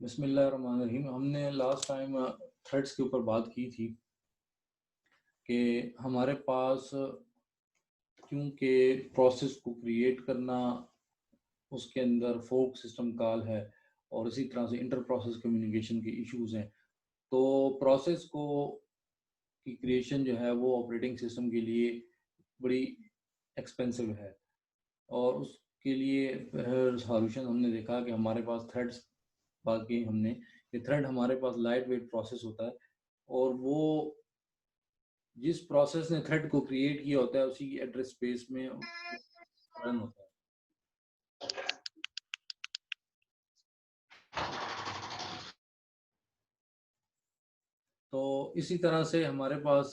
बिस्मिल्लाहिर्रहमानिर्रहीम। हमने last time threads के ऊपर बात की थी कि हमारे पास क्योंकि प्रोसेस को क्रिएट करना, उसके अंदर फोर्क सिस्टम कॉल है और इसी तरह से इंटर प्रोसेस कम्युनिकेशन के इश्यूज हैं। तो प्रोसेस को की क्रिएशन जो है वो ऑपरेटिंग सिस्टम के लिए बड़ी एक्सपेंसिव है और उसके लिए सॉल्यूशन हमने देखा कि हमारे पास थ्रेड्स, बात की हमने कि थ्रेड हमारे पास लाइट वेट प्रोसेस होता है और वो जिस प्रोसेस ने थ्रेड को क्रिएट किया होता है उसी की एड्रेस स्पेस में रन होता है। तो इसी तरह से हमारे पास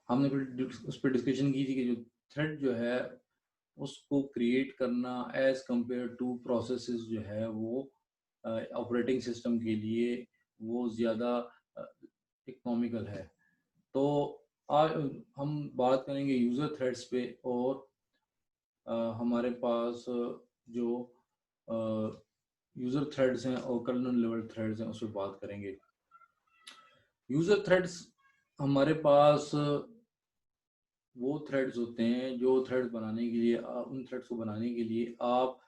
हमने फिर उस पर डिस्कशन की थी कि जो थ्रेड जो है उसको क्रिएट करना एज कंपेयर टू प्रोसेसेस जो है वो ऑपरेटिंग सिस्टम के लिए वो ज़्यादा इकोनॉमिकल है। तो आज हम बात करेंगे यूज़र थ्रेड्स पे और हमारे पास जो यूज़र थ्रेड्स हैं और कर्नल लेवल थ्रेड्स हैं उस पर बात करेंगे। यूज़र थ्रेड्स हमारे पास वो थ्रेड्स होते हैं जो थ्रेड्स बनाने के लिए उन थ्रेड्स को बनाने के लिए आप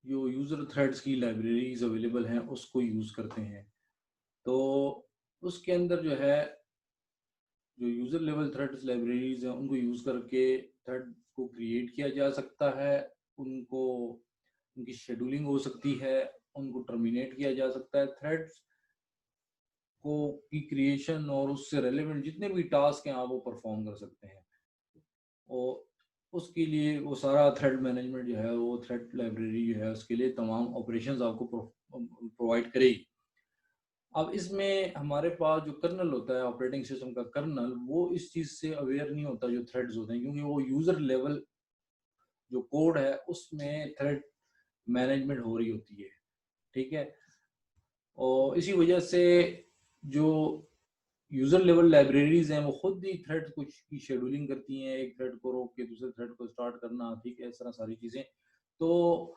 जो यूज़र थ्रेड्स की लाइब्रेरीज अवेलेबल हैं उसको यूज़ करते हैं। तो उसके अंदर जो है जो यूज़र लेवल थ्रेड्स लाइब्रेरीज हैं उनको यूज़ करके थ्रेड को क्रिएट किया जा सकता है, उनको उनकी शेड्यूलिंग हो सकती है, उनको टर्मिनेट किया जा सकता है। थ्रेड्स को की क्रिएशन और उससे रेलेवेंट जितने भी टास्क हैं आप वो परफॉर्म कर सकते हैं और उसके लिए वो सारा थ्रेड मैनेजमेंट जो है वो थ्रेड लाइब्रेरी जो है उसके लिए तमाम ऑपरेशंस आपको प्रोवाइड करेगी। अब इसमें हमारे पास जो कर्नल होता है ऑपरेटिंग सिस्टम का कर्नल वो इस चीज़ से अवेयर नहीं होता जो थ्रेड्स होते हैं, क्योंकि वो यूज़र लेवल जो कोड है उसमें थ्रेड मैनेजमेंट हो रही होती है। ठीक है, और इसी वजह से जो यूजर लेवल लाइब्रेरीज हैं वो खुद ही थ्रेड कुछ की शेड्यूलिंग करती हैं, एक थ्रेड को रोक के दूसरे थ्रेड को स्टार्ट करना, ठीक है, इस तरह सारी चीजें। तो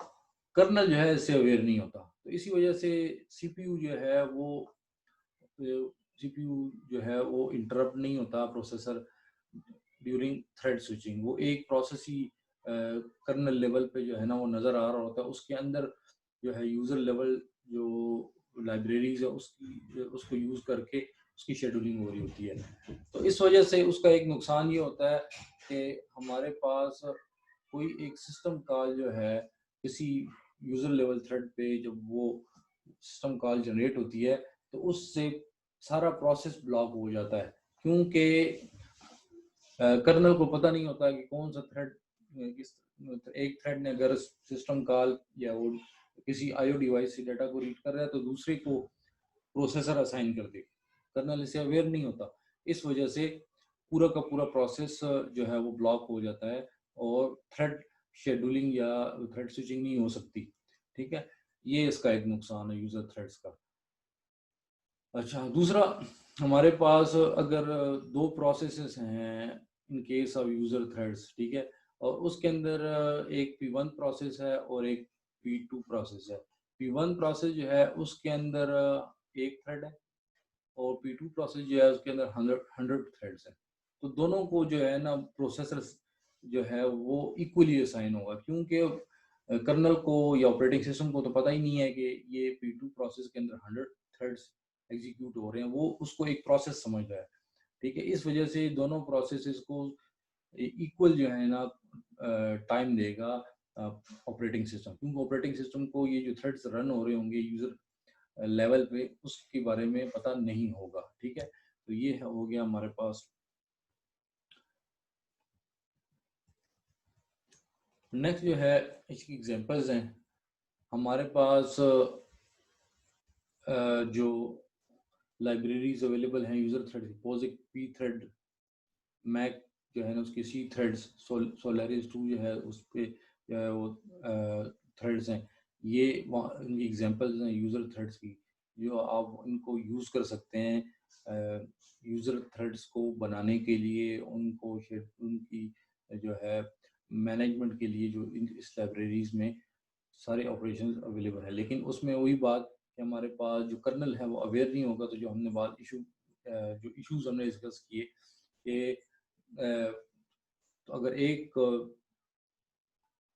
कर्नल जो है इससे अवेयर नहीं होता, तो इसी वजह से सीपीयू जो है वो सीपीयू जो है वो इंटरप्ट नहीं होता प्रोसेसर ड्यूरिंग थ्रेड स्विचिंग। वो एक प्रोसेस ही कर्नल लेवल पे जो है ना वो नज़र आ रहा होता है, उसके अंदर जो है यूज़र लेवल जो लाइब्रेरीज है उसकी उसको यूज़ करके उसकी शेड्यूलिंग हो रही होती है। तो इस वजह से उसका एक नुकसान ये होता है कि हमारे पास कोई एक सिस्टम कॉल जो है किसी यूज़र लेवल थ्रेड पे जब वो सिस्टम कॉल जनरेट होती है तो उससे सारा प्रोसेस ब्लॉक हो जाता है, क्योंकि कर्नल को पता नहीं होता कि कौन सा थ्रेड किस एक थ्रेड ने अगर सिस्टम कॉल या वो किसी आईओ डिवाइस से डाटा को रीड कर रहा है तो दूसरे को प्रोसेसर असाइन कर दे। कर्नल इससे अवेयर नहीं होता, इस वजह से पूरा का पूरा प्रोसेस जो है वो ब्लॉक हो जाता है और थ्रेड शेड्यूलिंग या थ्रेड स्विचिंग नहीं हो सकती। ठीक है, ये इसका एक नुकसान है यूजर थ्रेड्स का। अच्छा, दूसरा, हमारे पास अगर दो प्रोसेसेस हैं in case of user threads, ठीक है, और उसके अंदर एक P1 प्रोसेस है और एक P2 प्रोसेस है। P1 प्रोसेस जो है उसके अंदर एक थ्रेड है और P2 प्रोसेस जो है उसके अंदर 100 थ्रेड्स हैं। तो दोनों को जो है ना प्रोसेसर जो है वो इक्वली असाइन होगा, क्योंकि कर्नल को या ऑपरेटिंग सिस्टम को तो पता ही नहीं है कि ये P2 प्रोसेस के अंदर 100 थ्रेड्स एग्जीक्यूट हो रहे हैं, वो उसको एक प्रोसेस समझ रहा है। ठीक है, इस वजह से दोनों प्रोसेसेस को इक्वल जो है ना टाइम देगा ऑपरेटिंग सिस्टम, क्योंकि ऑपरेटिंग सिस्टम को ये जो थ्रेड्स रन हो रहे होंगे यूजर लेवल पे उसके बारे में पता नहीं होगा। ठीक है, तो ये हो गया हमारे पास। नेक्स्ट जो है इसकी एग्जांपल्स हैं हमारे पास जो लाइब्रेरीज अवेलेबल हैं user thread, POSIX P thread, Mac जो है ना उसके सी थ्रेड्स, सोलारिस 2 जो है उस पे जो है वो थ्रेड्स हैं। ये इनकी एग्जांपल्स हैं यूज़र थ्रेड्स की, जो आप इनको यूज़ कर सकते हैं यूज़र थ्रेड्स को बनाने के लिए, उनको उनकी जो है मैनेजमेंट के लिए जो इस लाइब्रेरीज में सारे ऑपरेशन अवेलेबल है, लेकिन उसमें वही बात कि हमारे पास जो कर्नल है वो अवेयर नहीं होगा। तो जो हमने बात जो इश्यूज हमने डिस्कस किए कि तो अगर एक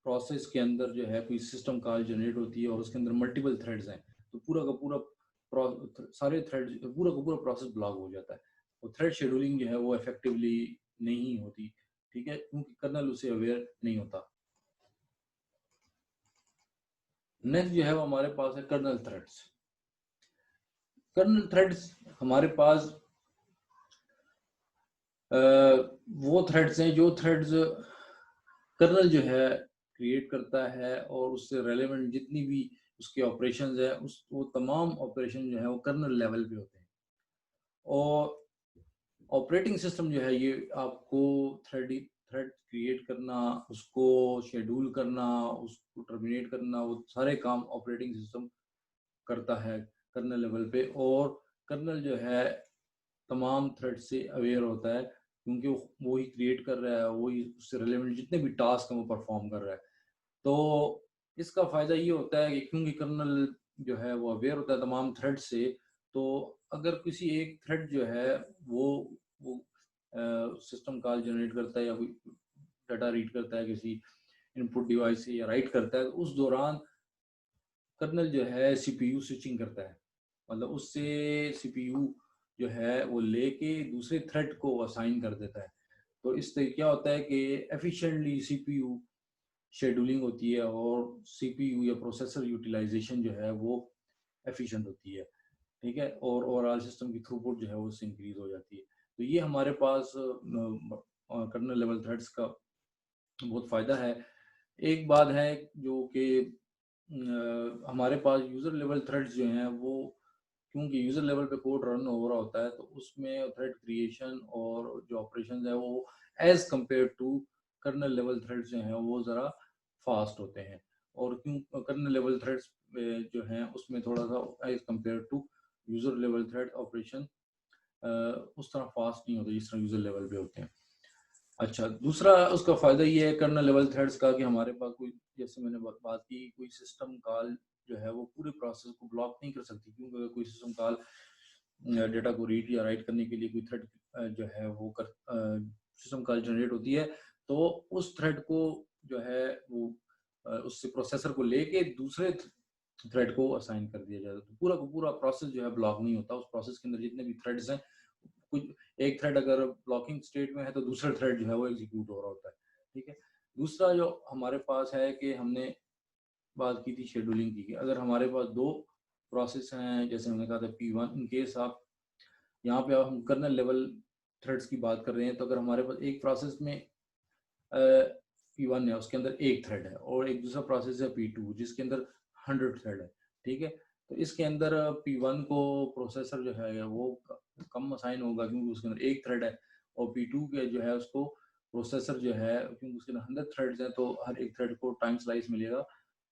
प्रोसेस के अंदर जो है कोई सिस्टम कॉल जनरेट होती है और उसके अंदर मल्टीपल थ्रेड्स हैं, तो पूरा का पूरा सारे थ्रेड पूरा का पूरा प्रोसेस ब्लॉक हो जाता है और थ्रेड शेड्यूलिंग जो है वो इफेक्टिवली नहीं होती, ठीक है, क्योंकि कर्नल उसे अवेयर नहीं होता। नेक्स्ट जो है वो हमारे पास है कर्नल थ्रेड्स। कर्नल थ्रेड्स हमारे पास वो थ्रेड्स हैं जो थ्रेड्स कर्नल जो है क्रिएट करता है और उससे रेलेवेंट जितनी भी उसके ऑपरेशंस है वो तमाम ऑपरेशन जो है वो कर्नल लेवल पे होते हैं। और ऑपरेटिंग सिस्टम जो है ये आपको थ्रेड क्रिएट करना, उसको शेड्यूल करना, उसको टर्मिनेट करना, वो सारे काम ऑपरेटिंग सिस्टम करता है कर्नल लेवल पे। और कर्नल जो है तमाम थ्रेड से अवेयर होता है क्योंकि वो ही क्रिएट कर रहा है, वही उससे रिलेवेंट जितने भी टास्क हैं वो परफॉर्म कर रहा है। तो इसका फ़ायदा ये होता है कि क्योंकि कर्नल जो है वो अवेयर होता है तमाम थ्रेड से, तो अगर किसी एक थ्रेड जो है वो सिस्टम कॉल जनरेट करता है या कोई डाटा रीड करता है किसी इनपुट डिवाइस से या राइट करता है, तो उस दौरान कर्नल जो है सीपीयू स्विचिंग करता है। मतलब उससे सीपीयू जो है वो लेके दूसरे थ्रेड को असाइन कर देता है। तो इससे क्या होता है कि एफिशिएंटली सीपीयू शेड्यूलिंग होती है और सीपीयू या प्रोसेसर यूटिलाइजेशन जो है वो एफिशिएंट होती है, ठीक है, और ओवरऑल सिस्टम की थ्रूपुट जो है वो उससे इंक्रीज हो जाती है। तो ये हमारे पास कर्नल लेवल थ्रेड्स का बहुत फ़ायदा है। एक बात है जो कि हमारे पास यूज़र लेवल थ्रेड्स जो हैं वो क्योंकि यूज़र लेवल पे कोड रन हो रहा होता है, तो उसमें थ्रेड क्रिएशन और जो ऑपरेशंस है वो as compare to kernel level threads जो हैं वो ज़रा फास्ट होते हैं। और क्यों कर्नल लेवल थ्रेड्स जो हैं उसमें थोड़ा सा as compare to user level thread operation उस तरह फास्ट नहीं होते जिस तरह यूज़र लेवल पे होते हैं। अच्छा, दूसरा उसका फ़ायदा ये है कर्नेल लेवल थ्रेड्स का कि हमारे पास कोई, जैसे मैंने बात की, कोई सिस्टम कॉल जो है वो पूरे प्रोसेस को ब्लॉक नहीं कर सकती, क्योंकि अगर कोई सिस्टम कॉल डेटा को रीड या राइट करने के लिए कोई थ्रेड जो है वो सिस्टम कॉल जनरेट होती है, तो उस थ्रेड को जो है वो उससे प्रोसेसर को लेके दूसरे थ्रेड को असाइन कर दिया जाता है। तो पूरा का पूरा प्रोसेस जो है ब्लॉक नहीं होता। उस प्रोसेस के अंदर जितने भी थ्रेड्स हैं, कुछ एक थ्रेड अगर ब्लॉकिंग स्टेट में है तो दूसरा थ्रेड जो है वो एग्जीक्यूट हो रहा होता है, ठीक है। दूसरा जो हमारे पास है कि हमने बात की थी शेड्यूलिंग की, अगर हमारे पास दो प्रोसेस हैं, जैसे हमने कहा था P1, इन केस आप यहाँ पे हम कर्नल लेवल थ्रेड्स की बात कर रहे हैं, तो अगर हमारे पास एक प्रोसेस में P1 है, उसके अंदर एक थ्रेड है, और एक दूसरा प्रोसेस है P2 जिसके अंदर 100 थ्रेड है, ठीक है। तो इसके अंदर P1 को प्रोसेसर जो है वो कम असाइन होगा क्योंकि उसके अंदर एक थ्रेड है, और P2 के जो है उसको प्रोसेसर जो है क्योंकि उसके अंदर 100 थ्रेड्स हैं तो हर एक थ्रेड को टाइम स्लाइस मिलेगा।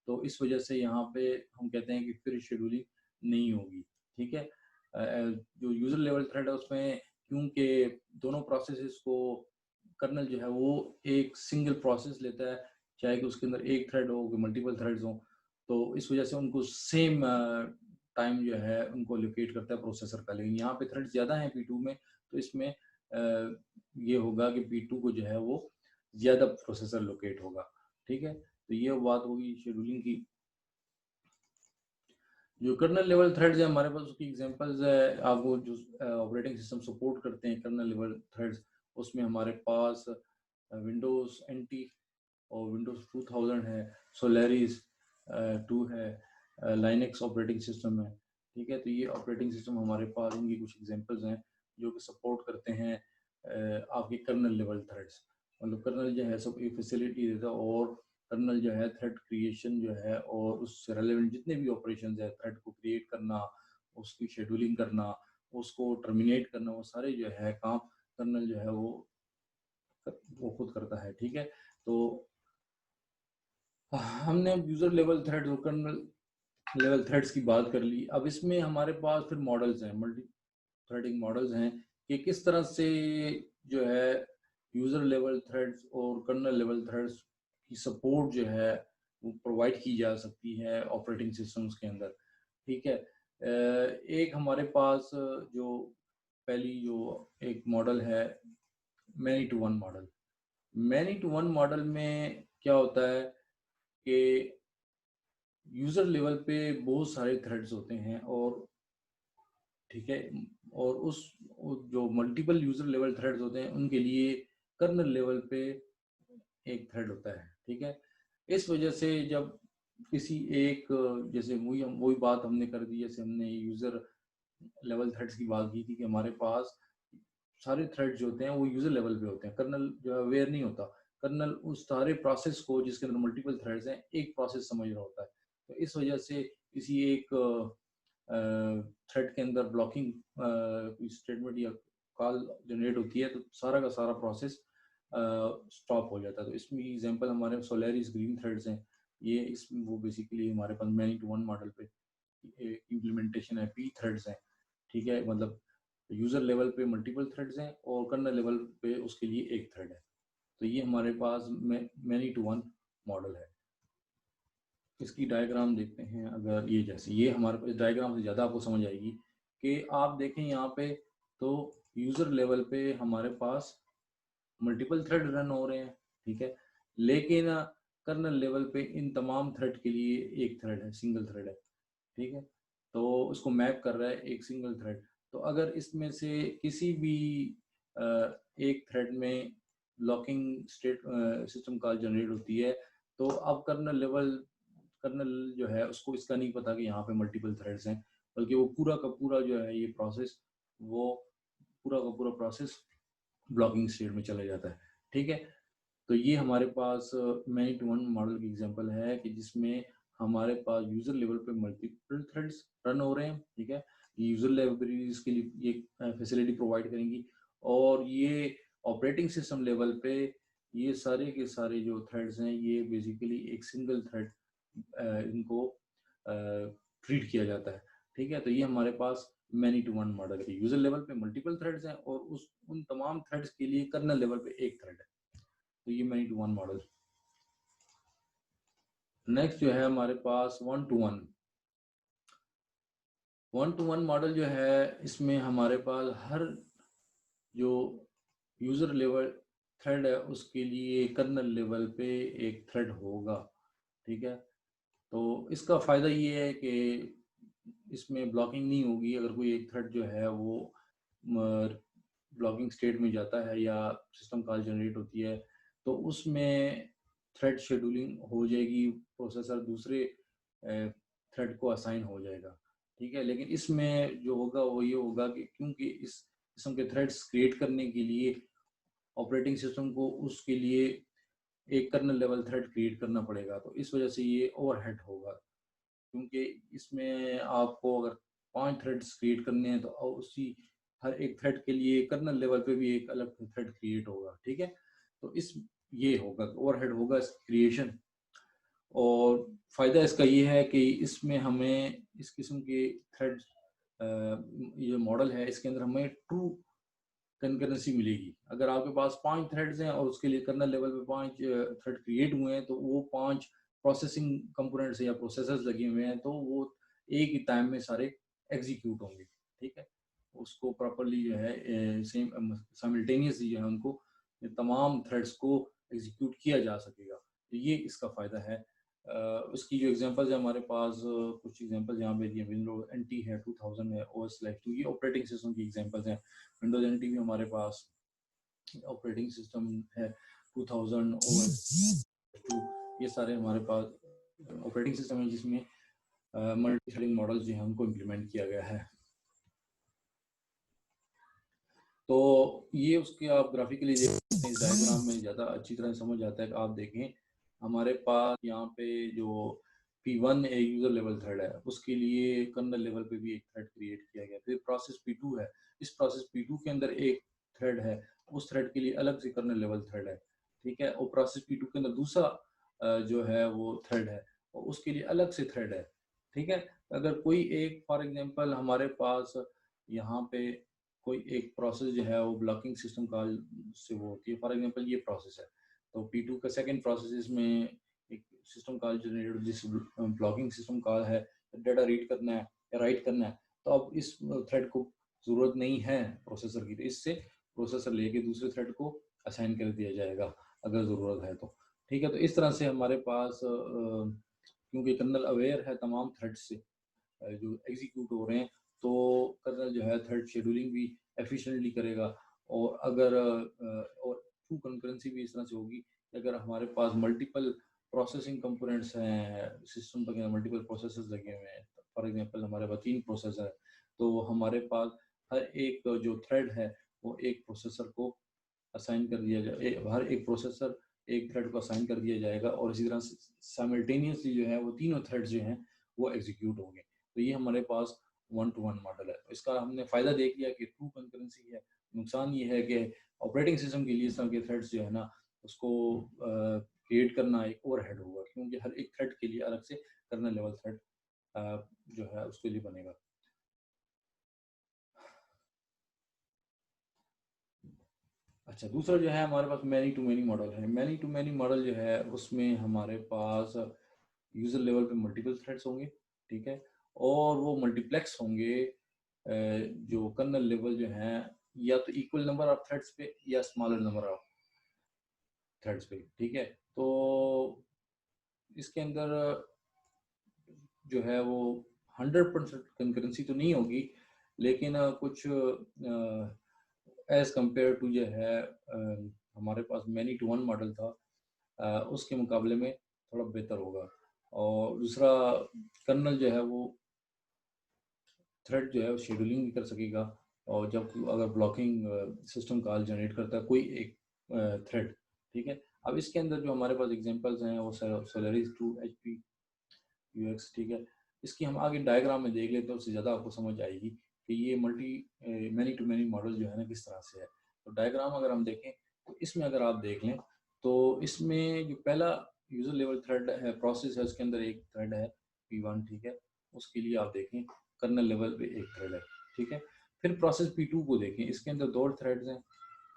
तो इस वजह से यहाँ पे हम कहते हैं कि फिर शेड्यूलिंग नहीं होगी, ठीक है। जो यूजर लेवल थ्रेड है उसमें क्योंकि दोनों प्रोसेसेस को कर्नल जो है वो एक सिंगल प्रोसेस लेता है, चाहे कि उसके अंदर एक थ्रेड हो, मल्टीपल थ्रेड्स हो, तो इस वजह से उनको सेम टाइम जो है उनको लोकेट करता है प्रोसेसर का। लेकिन यहाँ पे थ्रेड ज़्यादा है P2 में, तो इसमें ये होगा कि P2 को जो है वो ज़्यादा प्रोसेसर लोकेट होगा, ठीक है। तो ये बात होगी शेड्यूलिंग की। जो कर्नल लेवल थ्रेड्स है हमारे पास, उसकी एग्जांपल्स है, आपको जो ऑपरेटिंग सिस्टम सपोर्ट करते हैं कर्नल लेवल थ्रेड्स, उसमें हमारे पास विंडोज एनटी और विंडोज 2000 है, सोलेरिस 2 है, लाइनक्स ऑपरेटिंग सिस्टम है, ठीक है। तो ये ऑपरेटिंग सिस्टम हमारे पास, इनकी कुछ एग्जांपल्स हैं जो कि सपोर्ट करते हैं आपके कर्नल लेवल थ्रेड्स। मतलब कर्नल जो है सब ये फैसिलिटी देता है, और कर्नल जो है थ्रेड क्रिएशन जो है और उससे रेलेवेंट जितने भी ऑपरेशंस है, थ्रेड को क्रिएट करना, उसकी शेड्यूलिंग करना, उसको टर्मिनेट करना, वो सारे जो है काम कर्नल जो है वो खुद करता है, ठीक है। तो हमने यूजर लेवल थ्रेड और कर्नल लेवल थ्रेड्स की बात कर ली। अब इसमें हमारे पास फिर मॉडल्स हैं, मल्टी थ्रेडिंग मॉडल्स हैं कि किस तरह से जो है यूजर लेवल थ्रेड्स और कर्नल लेवल थ्रेड्स की सपोर्ट जो है वो प्रोवाइड की जा सकती है ऑपरेटिंग सिस्टम्स के अंदर, ठीक है। एक हमारे पास जो पहली जो एक मॉडल है many to one model. Many to one model में क्या होता है कि यूज़र लेवल पे बहुत सारे थ्रेड्स होते हैं और ठीक है, और जो मल्टीपल यूज़र लेवल थ्रेड्स होते हैं उनके लिए कर्नल लेवल पे एक थ्रेड होता है, ठीक है। इस वजह से जब किसी एक जैसे वही बात हमने कर दी, जैसे हमने यूज़र लेवल थ्रेड्स की बात की थी कि हमारे पास सारे थ्रेड्स जो होते हैं वो यूज़र लेवल पे होते हैं, कर्नल जो है अवेयर नहीं होता। कर्नल उस सारे प्रोसेस को जिसके अंदर मल्टीपल थ्रेड्स हैं एक प्रोसेस समझ रहा होता है। तो इस वजह से किसी एक थ्रेड के अंदर ब्लॉकिंग स्टेटमेंट या कॉल जनरेट होती है तो सारा का सारा प्रोसेस स्टॉप हो जाता है। तो इसमें एग्जांपल हमारे सोलेरिस ग्रीन थ्रेड्स हैं, ये इसमें वो बेसिकली हमारे पास मैनी टू वन मॉडल पे इम्प्लीमेंटेशन है, पी थ्रेड्स हैं, ठीक है। मतलब यूज़र लेवल पे मल्टीपल थ्रेड्स हैं और कर्नल लेवल पे उसके लिए एक थ्रेड है। तो ये हमारे पास मैनी टू वन मॉडल है। इसकी डायग्राम देखते हैं, अगर ये जैसे ये हमारे पास डायग्राम से ज़्यादा आपको समझ आएगी कि आप देखें यहाँ पे तो यूज़र लेवल पे हमारे पास मल्टीपल थ्रेड रन हो रहे हैं, ठीक है। लेकिन कर्नल लेवल पे इन तमाम थ्रेड के लिए एक थ्रेड है, सिंगल थ्रेड है, ठीक है। तो उसको मैप कर रहा है एक सिंगल थ्रेड। तो अगर इसमें से किसी भी एक थ्रेड में locking state system call generate होती है तो अब कर्नल जो है उसको इसका नहीं पता कि यहाँ पे मल्टीपल थ्रेड्स हैं, बल्कि वो पूरा का पूरा जो है ये प्रोसेस वो पूरा का पूरा प्रोसेस ब्लॉकिंग स्टेट में चला जाता है, ठीक है। तो ये हमारे पास मैनी टू वन मॉडल की एग्जांपल है कि जिसमें हमारे पास यूजर लेवल पे मल्टीपल थ्रेड्स रन हो रहे हैं, ठीक है। ये यूजर लाइब्रेरीज के लिए ये फैसिलिटी प्रोवाइड करेंगी और ये ऑपरेटिंग सिस्टम लेवल पे ये सारे के सारे जो थ्रेड्स हैं ये बेसिकली एक सिंगल थ्रेड इनको ट्रीट किया जाता है, ठीक है। तो ये हमारे पास मैनी टू वन मॉडल है, यूजर लेवल पे मल्टीपल थ्रेड्स हैं और उन तमाम थ्रेड्स के लिए कर्नल लेवल पे एक थ्रेड है। तो ये many to one model. Next जो है हमारे पास वन टू वन मॉडल जो है इसमें हमारे पास हर जो यूजर लेवल थ्रेड है उसके लिए कर्नल लेवल पे एक थ्रेड होगा, ठीक है। तो इसका फ़ायदा ये है कि इसमें ब्लॉकिंग नहीं होगी। अगर कोई एक थ्रेड जो है वो ब्लॉकिंग स्टेट में जाता है या सिस्टम कॉल जनरेट होती है तो उसमें थ्रेड शेड्यूलिंग हो जाएगी, प्रोसेसर दूसरे थ्रेड को असाइन हो जाएगा, ठीक है। लेकिन इसमें जो होगा वो ये होगा कि क्योंकि इस किस्म के थ्रेड्स क्रिएट करने के लिए ऑपरेटिंग सिस्टम को उसके लिए एक कर्नल लेवल थ्रेड क्रिएट करना पड़ेगा, तो इस वजह से ये ओवरहेड होगा। क्योंकि इसमें आपको अगर 5 थ्रेड्स क्रिएट करने हैं तो उसी हर एक थ्रेड के लिए कर्नल लेवल पे भी एक अलग थ्रेड क्रिएट होगा, ठीक है। तो इस ये होगा ओवरहेड होगा इस क्रिएशन। और फ़ायदा इसका ये है कि इसमें हमें इस किस्म के थ्रेड ये मॉडल है इसके अंदर हमें ट्रू कंकरेंसी मिलेगी। अगर आपके पास 5 थ्रेड्स हैं और उसके लिए कर्नल लेवल पे 5 थ्रेड क्रिएट हुए हैं तो वो 5 प्रोसेसिंग कंपोनेंट्स या प्रोसेसर्स लगे हुए हैं तो वो एक ही टाइम में सारे एग्जीक्यूट होंगे, ठीक है। उसको प्रॉपर्ली जो है सेम साइमल्टेनियसली जो है उनको तमाम थ्रेड्स को एग्जीक्यूट किया जा सकेगा। तो ये इसका फ़ायदा है। उसकी जो एग्जांपल्स है हमारे पास कुछ एग्जांपल्स यहाँ पे दिए, विंडोज एनटी है, 2000 है, ओएस लाइफ 2, ये ऑपरेटिंग सिस्टम की एग्जांपल्स हैं। विंडोज एनटी भी हमारे पास ऑपरेटिंग सिस्टम है, 2000 ओएस 2, ये सारे हमारे पास ऑपरेटिंग सिस्टम है जिसमें मल्टी थ्रेडिंग मॉडल्स जो है उनको इम्प्लीमेंट किया गया है। तो ये उसके आप ग्राफिकली देख सकते हैं, इस डायग्राम में ज़्यादा अच्छी तरह समझ आता है कि आप देखें हमारे पास यहाँ पे जो P1 एक यूज़र लेवल थ्रेड है उसके लिए कर्नल लेवल पे भी एक थ्रेड क्रिएट किया गया। फिर प्रोसेस P2 है, इस प्रोसेस P2 के अंदर एक थ्रेड है, उस थ्रेड के लिए अलग से कर्नल लेवल थ्रेड है, ठीक है। और प्रोसेस P2 के अंदर दूसरा जो है वो थ्रेड है और उसके लिए अलग से थ्रेड है, ठीक है। अगर कोई एक फॉर एग्जांपल हमारे पास यहाँ पे कोई एक प्रोसेस जो है वो ब्लॉकिंग सिस्टम कॉल से वो होती है, फॉर एग्जांपल ये प्रोसेस है तो P2 का सेकंड प्रोसेस इसमें एक सिस्टम कॉल जनरेटेड, जिस ब्लॉकिंग सिस्टम कॉल है, डाटा रीड करना है या राइट करना है, तो अब इस थ्रेड को ज़रूरत नहीं है प्रोसेसर की, तो इससे प्रोसेसर लेके दूसरे थ्रेड को असाइन कर दिया जाएगा अगर ज़रूरत है तो। ठीक है, तो इस तरह से हमारे पास क्योंकि कर्नल अवेयर है तमाम थ्रेड से जो एग्जीक्यूट हो रहे हैं, तो कर्नल जो है थ्रेड शेड्यूलिंग भी एफिशिएंटली करेगा। और अगर और ट्रू कंकरेंसी भी इस तरह से होगी कि अगर हमारे पास मल्टीपल प्रोसेसिंग कंपोनेंट्स हैं, सिस्टम पर मल्टीपल प्रोसेसर्स लगे हुए हैं, फॉर एग्जांपल हमारे पास 3 प्रोसेसर है, तो हमारे पास हर एक जो थ्रेड है वो एक प्रोसेसर को असाइन कर दिया जाए, हर एक प्रोसेसर एक थ्रेड को असाइन कर दिया जाएगा, और इसी तरह साइमल्टेनियसली जो है वो तीनों थ्रेड्स जो हैं वो एग्जीक्यूट होंगे। तो ये हमारे पास 1 to 1 मॉडल है। तो इसका हमने फ़ायदा देख लिया कि ट्रू कंकरेंसी है। नुकसान ये है कि ऑपरेटिंग सिस्टम के लिए इस तरह के थ्रेड्स जो है ना, उसको क्रिएट करना एक ओवरहेड होगा, क्योंकि हर एक थ्रेड के लिए अलग से कर्नेल लेवल थ्रेड जो है उसके लिए बनेगा। अच्छा, दूसरा जो है हमारे पास मैनी टू मैनी मॉडल है। मैनी टू मैनी मॉडल जो है उसमें हमारे पास यूज़र लेवल पे मल्टीपल थ्रेड्स होंगे, ठीक है, और वो मल्टीप्लेक्स होंगे जो कर्नल लेवल जो हैं या तो इक्वल नंबर ऑफ थ्रेड्स पे या स्मॉलर नंबर ऑफ थ्रेड्स पे, ठीक है। तो इसके अंदर जो है वो 100% कंकरेंसी तो नहीं होगी, लेकिन कुछ एज़ कम्पेयर टू जो है हमारे पास मैनी टू वन मॉडल था, उसके मुकाबले में थोड़ा बेहतर होगा। और दूसरा, कर्नल जो है वो थ्रेड जो है वो शेड्यूलिंग भी कर सकेगा, और जब अगर ब्लॉकिंग सिस्टम कॉल जनरेट करता है कोई एक थ्रेड, ठीक है। अब इसके अंदर जो हमारे पास एग्जांपल्स हैं वो सोलारिस 2 HP UX, ठीक है। इसकी हम आगे डायग्राम में देख लेते हैं, उससे ज़्यादा आपको समझ आएगी कि ये मैनी टू मैनी मॉडल जो है ना किस तरह से है। तो डायग्राम अगर हम देखें तो इसमें अगर आप देख लें तो इसमें जो पहला यूज़र लेवल थ्रेड है, प्रोसेस है, उसके अंदर एक थ्रेड है P1, ठीक है। उसके लिए आप देखें कर्नल लेवल पे एक थ्रेड है, ठीक है। फिर प्रोसेस P2 को देखें, इसके अंदर 2 थ्रेड्स हैं,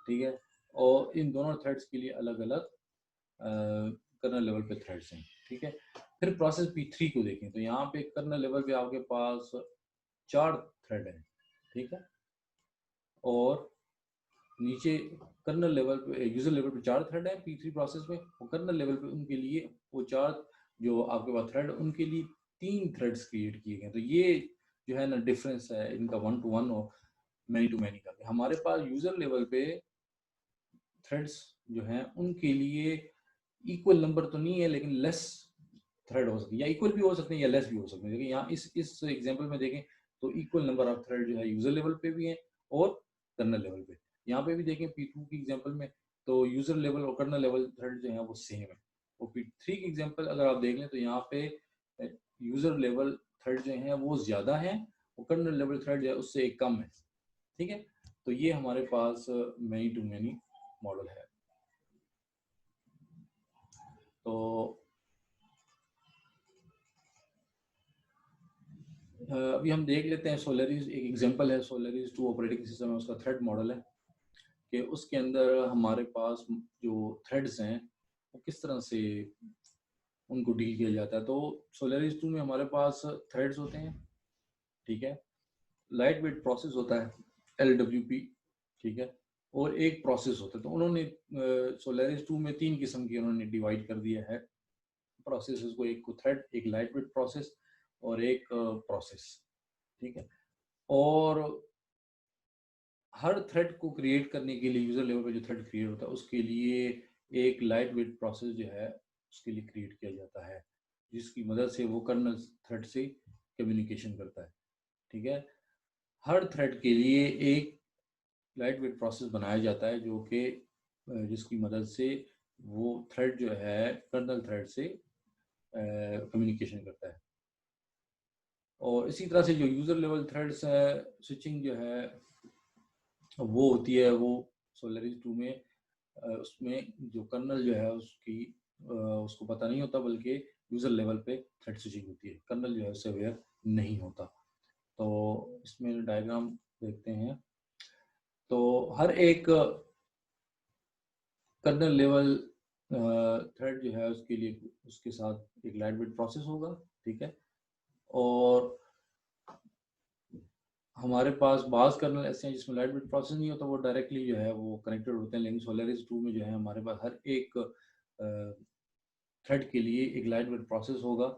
ठीक है, और इन दोनों थ्रेड्स के लिए अलग अलग कर्नल लेवल पे थ्रेड्स हैं, ठीक है। फिर प्रोसेस P3 को देखें तो यहाँ पे कर्नल लेवल पे आपके पास 4 थ्रेड हैं, ठीक है, और नीचे कर्नल लेवल पे यूजर लेवल पे 4 थ्रेड है P3 प्रोसेस में, और कर्नल लेवल पे उनके लिए वो 4 जो आपके पास थ्रेड उनके लिए 3 थ्रेड्स क्रिएट किए गए। तो ये जो है ना डिफरेंस है इनका 1 to 1 और मैनी टू मैनी का। हमारे पास यूजर लेवल पे थ्रेड्स जो हैं उनके लिए इक्वल नंबर तो नहीं है, लेकिन लेस थ्रेड हो सकती है, या इक्वल भी हो सकते हैं या लेस भी हो सकते हैं। देखिए यहाँ इस एग्जांपल में देखें तो इक्वल नंबर ऑफ थ्रेड जो है यूजर लेवल पे भी हैं और कर्नल लेवल पे। यहाँ पे भी देखें P2 की एग्जांपल में तो यूजर लेवल और कर्नल लेवल थ्रेड जो है वो सेम है। और P3 की एग्जांपल अगर आप देख लें तो यहाँ पे यूजर लेवल थ्रेड जो है वो ज़्यादा है और कर्नल लेवल थ्रेड जो है उससे एक कम है, ठीक है। तो ये हमारे पास मैनी टू मैनी मॉडल है। तो अभी हम देख लेते हैं सोलरिस, एक एग्जांपल है सोलरिस 2 ऑपरेटिंग सिस्टम है, उसका थ्रेड मॉडल है कि उसके अंदर हमारे पास जो थ्रेड्स हैं वो किस तरह से उनको डील किया जाता है। तो सोलरिस 2 में हमारे पास थ्रेड्स होते हैं, ठीक है, लाइट वेट प्रोसेस होता है LWP, ठीक है, और एक प्रोसेस होता है। तो उन्होंने सोलरिस 2 में 3 किस्म की उन्होंने डिवाइड कर दिया है प्रोसेस को, एक को थ्रेड, एक लाइट वेट प्रोसेस और एक प्रोसेस, ठीक है। और हर थ्रेड को क्रिएट करने के लिए यूजर लेवल पे जो थ्रेड क्रिएट होता है उसके लिए एक लाइट वेट प्रोसेस जो है उसके लिए क्रिएट किया जाता है, जिसकी मदद से वो कर्नल थ्रेड से कम्युनिकेशन करता है, ठीक है। हर थ्रेड के लिए एक लाइट वेट प्रोसेस बनाया जाता है जो कि जिसकी मदद से वो थ्रेड जो है कर्नल थ्रेड से कम्युनिकेशन करता है। और इसी तरह से जो यूजर लेवल थ्रेड्स है स्विचिंग जो है वो होती है वो सोलरिस 2 में उसमें जो कर्नल जो है उसको पता नहीं होता, बल्कि यूजर लेवल पे थ्रेड स्विचिंग होती है, कर्नल जो है उससे अवेयर नहीं होता। तो इसमें डायग्राम देखते हैं तो हर एक कर्नल लेवल थ्रेड जो है उसके लिए उसके साथ एक लाइट वेट प्रोसेस होगा, ठीक है। और हमारे पास बाज़ कर्नल ऐसे हैं जिसमें लाइट वेट प्रोसेस नहीं होता, वो डायरेक्टली जो है वो कनेक्टेड होते हैं। लेकिन सोलारिस 2 में जो है हमारे पास हर एक थ्रेड के लिए एक लाइट वेट प्रोसेस होगा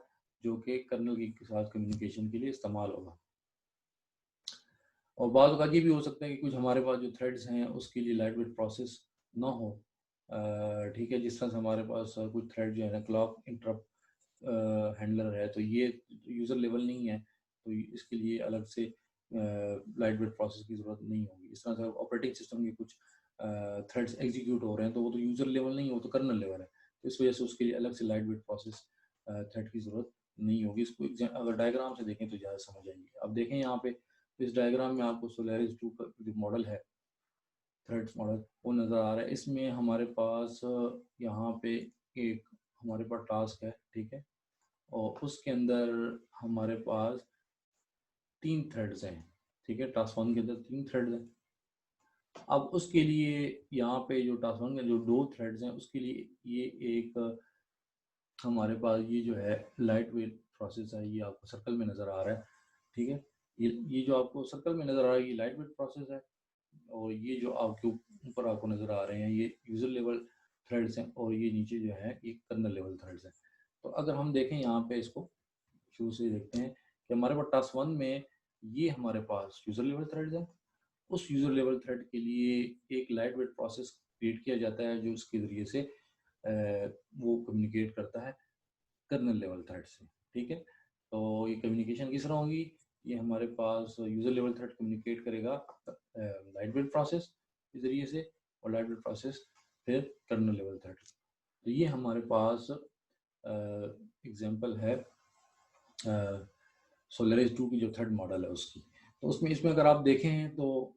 जो कि कर्नल के साथ कम्युनिकेशन के लिए इस्तेमाल होगा। और बाद ये भी हो सकता है कि कुछ हमारे पास जो थ्रेड्स हैं उसके लिए लाइट वेट प्रोसेस ना हो, ठीक है। जिस तरह से हमारे पास कुछ थ्रेड जो है ना क्लॉक इंटरप्ट हैंडलर है, तो ये यूज़र लेवल नहीं है, तो इसके लिए अलग से लाइट वेट प्रोसेस की ज़रूरत नहीं होगी। इस तरह से ऑपरेटिंग सिस्टम के कुछ थ्रेड्स एग्जीक्यूट हो रहे हैं, तो वो तो यूज़र लेवल नहीं है, वो तो कर्नल लेवल है। तो इस वजह से उसके लिए अलग से लाइट वेट प्रोसेस थ्रेड की ज़रूरत नहीं होगी। इसको अगर डायग्राम से देखें तो ज़्यादा समझ आएगी। अब देखें यहाँ पे इस डायग्राम में आपको सोलारिस 2 का जो मॉडल है, थ्रेड्स मॉडल, वो नज़र आ रहा है। इसमें हमारे पास यहाँ पे एक हमारे पास टास्क है, ठीक है। और उसके अंदर हमारे पास 3 थ्रेड्स हैं, ठीक है। टास्क 1 के अंदर 3 थ्रेड्स हैं। अब उसके लिए यहाँ पे जो टास्क 1 के जो 2 थ्रेड्स हैं उसके लिए ये एक हमारे पास ये जो है लाइट वेट प्रोसेस है, ये आपको सर्कल में नज़र आ रहा है, ठीक है। ये जो आपको सर्कल में नज़र आ रहा है ये लाइट वेट प्रोसेस है। और ये जो आपके ऊपर आपको नज़र आ रहे हैं ये यूज़र लेवल थ्रेड्स हैं, और ये नीचे जो है ये कर्नल लेवल थ्रेड्स हैं। तो अगर हम देखें यहाँ पे इसको शुरू से देखते हैं कि हमारे पास टास्क 1 में ये हमारे पास यूज़र लेवल थ्रेड्स हैं। उस यूज़र लेवल थ्रेड के लिए एक लाइट वेट प्रोसेस क्रिएट किया जाता है जो उसके ज़रिए से वो कम्युनिकेट करता है कर्नल लेवल थ्रेड से, ठीक है। तो ये कम्युनिकेशन किस तरह होगी, ये हमारे पास यूज़र लेवल थ्रेड कम्युनिकेट करेगा लाइट वेट प्रोसेस के ज़रिए से, और लाइट वेट प्रोसेस फिर कर्नल लेवल थ्रेड। तो ये हमारे पास एग्जांपल है सोलारिस 2 की जो थ्रेड मॉडल है उसकी। तो उसमें इसमें अगर आप देखें तो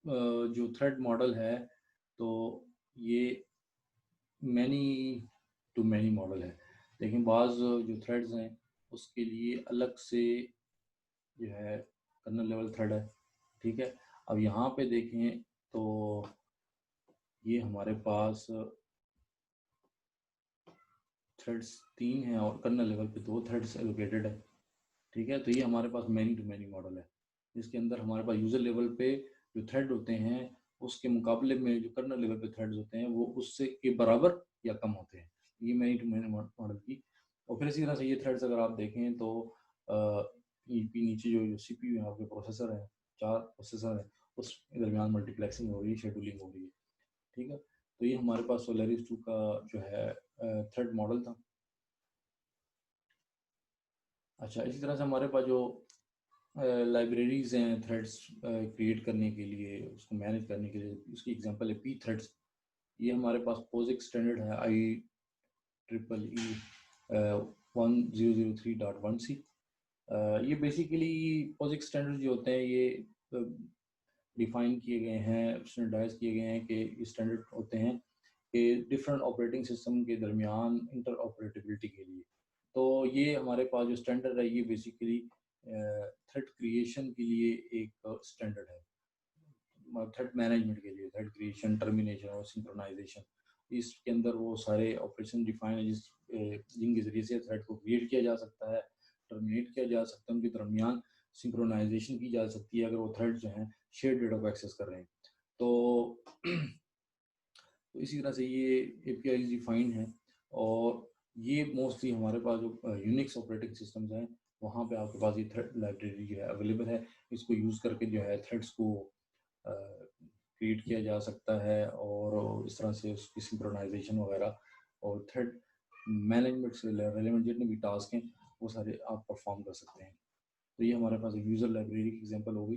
जो थ्रेड मॉडल है तो ये मैनी टू मैनी मॉडल है, लेकिन बाज़ जो थ्रेड्स हैं उसके लिए अलग से जो है कर्नल लेवल थ्रेड है, ठीक है। अब यहाँ पे देखें तो ये हमारे पास थ्रेड्स 3 हैं और कर्नल लेवल पे 2 थ्रेड्स एलोकेटेड है, ठीक है। तो ये हमारे पास मैनी टू मैनी मॉडल है, जिसके अंदर हमारे पास यूज़र लेवल पे जो थ्रेड होते हैं उसके मुकाबले में जो कर्नल लेवल पे थ्रेड्स होते हैं वो उससे के बराबर या कम होते हैं। ये मैनी टू मैनी मॉडल की। और फिर इसी तरह से ये थ्रेड्स अगर आप देखें तो नीचे जो CPU है आपके प्रोसेसर है, 4 प्रोसेसर है, उस दरमियान मल्टीप्लेक्सिंग हो रही है, शेड्यूलिंग हो रही है, ठीक है। तो ये हमारे पास सोलारिस 2 का जो है थ्रेड मॉडल था। अच्छा, इसी तरह से हमारे पास जो लाइब्रेरीज हैं थ्रेड्स क्रिएट करने के लिए, उसको मैनेज करने के लिए, उसकी एग्जांपल है पी थ्रेड्स। ये हमारे पास पोजिक स्टैंडर्ड है IEEE 1003.1C। ये बेसिकली पोजिक स्टैंडर्ड जो होते हैं ये डिफाइन किए गए हैं, स्टैंडर्डाइज किए गए हैं कि ये स्टैंडर्ड होते हैं कि डिफरेंट ऑपरेटिंग सिस्टम के दरमियान इंटर ऑपरेटिबिलिटी के लिए। तो ये हमारे पास जो स्टैंडर्ड है ये बेसिकली थ्रेड क्रिएशन के लिए एक स्टैंडर्ड है, थ्रेड मैनेजमेंट के लिए, थ्रेड क्रिएशन, टर्मिनेशन और सिंक्रोनाइजेशन। इसके अंदर वो सारे ऑपरेशन डिफाइन है जिनके ज़रिए से थ्रेड को क्रिएट किया जा सकता है, टर्मिनेट किया जा सकता है, उनके दरमियान सिंक्रोनाइजेशन की जा सकती है अगर वो थ्रेड जो हैं शेयर डेटा को एक्सेस कर रहे हैं। तो तो इसी तरह से ये API डिफाइन है। और ये मोस्टली हमारे पास जो यूनिक्स ऑपरेटिंग सिस्टम्स हैं वहाँ पे आपके पास ये थ्रेड लाइब्रेरी जो है अवेलेबल है। इसको यूज़ करके जो है थ्रेड्स को क्रिएट किया जा सकता है, और इस तरह से उसकी सिंक्रोनाइजेशन वगैरह और थ्रेड मैनेजमेंट से रिलेवेंट जितने भी टास्क हैं वो सारे आप परफॉर्म कर सकते हैं। तो ये हमारे पास एक यूज़र लाइब्रेरी की एग्जांपल होगी।